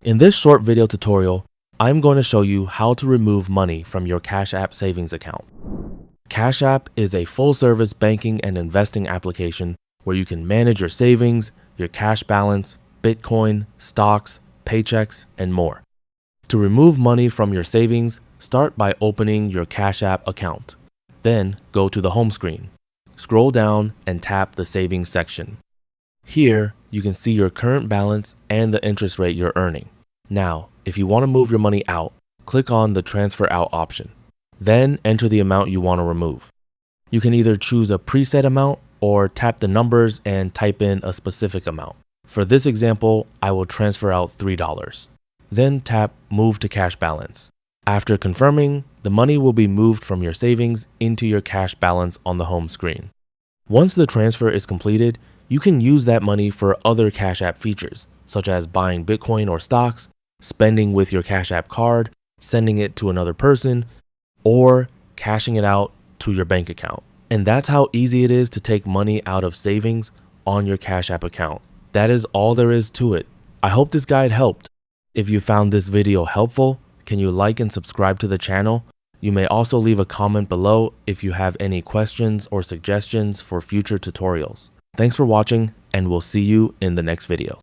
In this short video tutorial, I'm going to show you how to remove money from your Cash App savings account. Cash App is a full-service banking and investing application where you can manage your savings, your cash balance, Bitcoin, stocks, paychecks, and more. To remove money from your savings, start by opening your Cash App account. Then go to the home screen. Scroll down and tap the savings section. Here, you can see your current balance and the interest rate you're earning. Now, if you want to move your money out, click on the Transfer Out option. Then enter the amount you want to remove. You can either choose a preset amount or tap the numbers and type in a specific amount. For this example, I will transfer out $3. Then tap Move to Cash Balance. After confirming, the money will be moved from your savings into your cash balance on the home screen. Once the transfer is completed, you can use that money for other Cash App features, such as buying Bitcoin or stocks, spending with your Cash App card, sending it to another person, or cashing it out to your bank account. And that's how easy it is to take money out of savings on your Cash App account. That is all there is to it. I hope this guide helped. If you found this video helpful, can you like and subscribe to the channel? You may also leave a comment below if you have any questions or suggestions for future tutorials. Thanks for watching, and we'll see you in the next video.